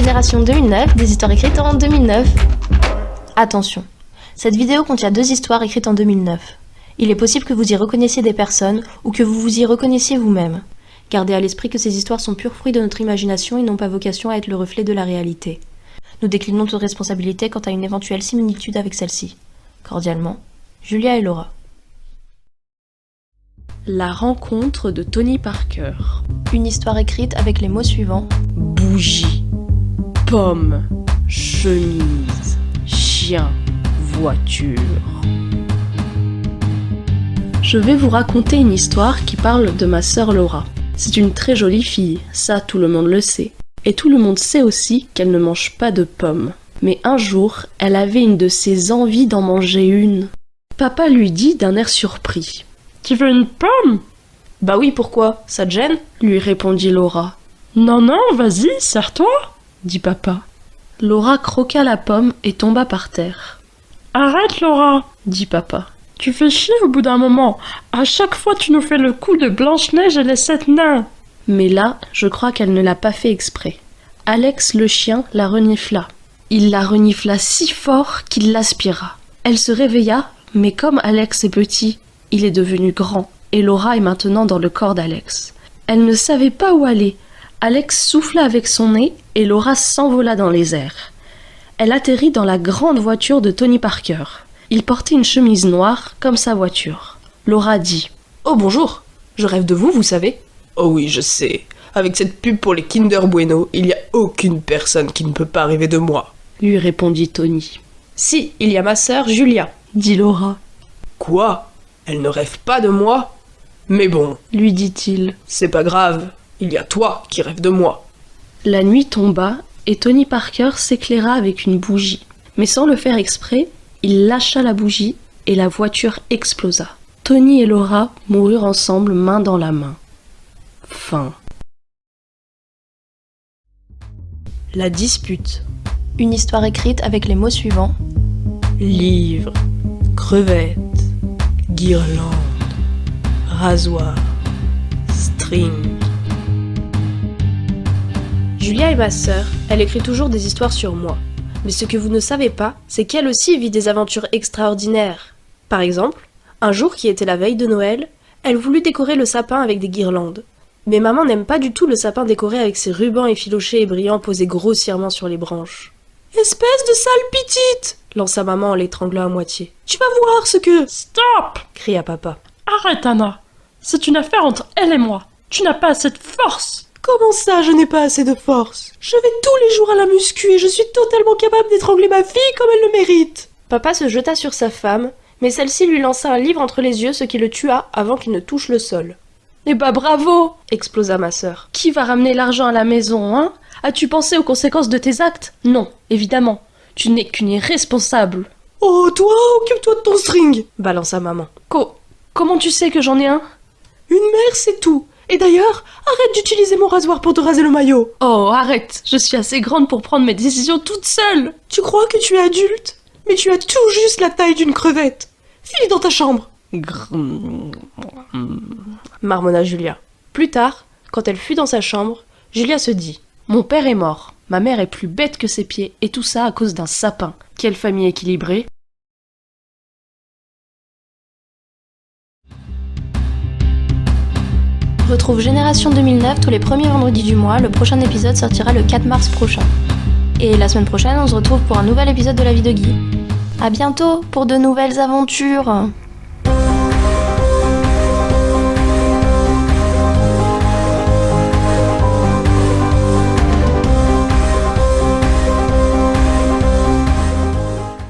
Génération 2009, des histoires écrites en 2009. Attention, cette vidéo contient 2 histoires écrites en 2009. Il est possible que vous y reconnaissiez des personnes ou que vous vous y reconnaissiez vous-même. Gardez à l'esprit que ces histoires sont pur fruit de notre imagination et n'ont pas vocation à être le reflet de la réalité. Nous déclinons toute responsabilité quant à une éventuelle similitude avec celle-ci. Cordialement, Julia et Laura. La rencontre de Tony Parker. Une histoire écrite avec les mots suivants. Bougie, pomme, chemise, chien, voiture. Je vais vous raconter une histoire qui parle de ma sœur Laura. C'est une très jolie fille, ça tout le monde le sait. Et tout le monde sait aussi qu'elle ne mange pas de pommes. Mais un jour, elle avait une de ses envies d'en manger une. Papa lui dit d'un air surpris. « Tu veux une pomme ?»« Bah oui, pourquoi ? Ça te gêne ?» lui répondit Laura. « Non, non, vas-y, serre-toi » dit papa. Laura croqua la pomme et tomba par terre. « Arrête, Laura » dit papa. « Tu fais chier au bout d'un moment. À chaque fois, tu nous fais le coup de Blanche-Neige et les 7 nains. » Mais là, je crois qu'elle ne l'a pas fait exprès. Alex, le chien, la renifla. Il la renifla si fort qu'il l'aspira. Elle se réveilla, mais comme Alex est petit, il est devenu grand, et Laura est maintenant dans le corps d'Alex. Elle ne savait pas où aller. Alex souffla avec son nez, et Laura s'envola dans les airs. Elle atterrit dans la grande voiture de Tony Parker. Il portait une chemise noire, comme sa voiture. Laura dit « Oh bonjour, je rêve de vous, vous savez ?» Oh oui, je sais. Avec cette pub pour les Kinder Bueno, il n'y a aucune personne qui ne peut pas rêver de moi. Lui répondit Tony. Si, il y a ma sœur Julia, dit Laura. Quoi ? Elle ne rêve pas de moi ? Mais bon, lui dit-il. C'est pas grave, il y a toi qui rêves de moi. La nuit tomba et Tony Parker s'éclaira avec une bougie. Mais sans le faire exprès, il lâcha la bougie et la voiture explosa. Tony et Laura moururent ensemble main dans la main. Fin. La dispute. Une histoire écrite avec les mots suivants. Livre, crevette, guirlande, rasoir, string. Julia est ma sœur, elle écrit toujours des histoires sur moi. Mais ce que vous ne savez pas, c'est qu'elle aussi vit des aventures extraordinaires. Par exemple, un jour qui était la veille de Noël, elle voulut décorer le sapin avec des guirlandes. Mais maman n'aime pas du tout le sapin décoré avec ses rubans effilochés et brillants posés grossièrement sur les branches. « Espèce de sale petite !» lança maman en l'étranglant à moitié. « Tu vas voir ce que... » « Stop !» cria papa. « Arrête, Anna. C'est une affaire entre elle et moi. Tu n'as pas assez de force. » « Comment ça, je n'ai pas assez de force ? Je vais tous les jours à la muscu et je suis totalement capable d'étrangler ma fille comme elle le mérite !» Papa se jeta sur sa femme, mais celle-ci lui lança un livre entre les yeux, ce qui le tua avant qu'il ne touche le sol. « Eh bah bravo !» explosa ma sœur. « Qui va ramener l'argent à la maison, hein ? As-tu pensé aux conséquences de tes actes ? Non, évidemment. Tu n'es qu'une irresponsable. »« Oh, toi, occupe-toi de ton string !» balança maman. Comment tu sais que j'en ai un ? Une mère, c'est tout. Et d'ailleurs, arrête d'utiliser mon rasoir pour te raser le maillot. Oh, arrête. Je suis assez grande pour prendre mes décisions toute seule. Tu crois que tu es adulte ? Mais tu as tout juste la taille d'une crevette. File dans ta chambre. Marmonna Julia. Plus tard, quand elle fut dans sa chambre, Julia se dit « Mon père est mort. Ma mère est plus bête que ses pieds, et tout ça à cause d'un sapin. Quelle famille équilibrée !» Retrouve Génération 2009 tous les premiers vendredis du mois, le prochain épisode sortira le 4 mars prochain. Et la semaine prochaine, on se retrouve pour un nouvel épisode de La vie de Guy. À bientôt pour de nouvelles aventures.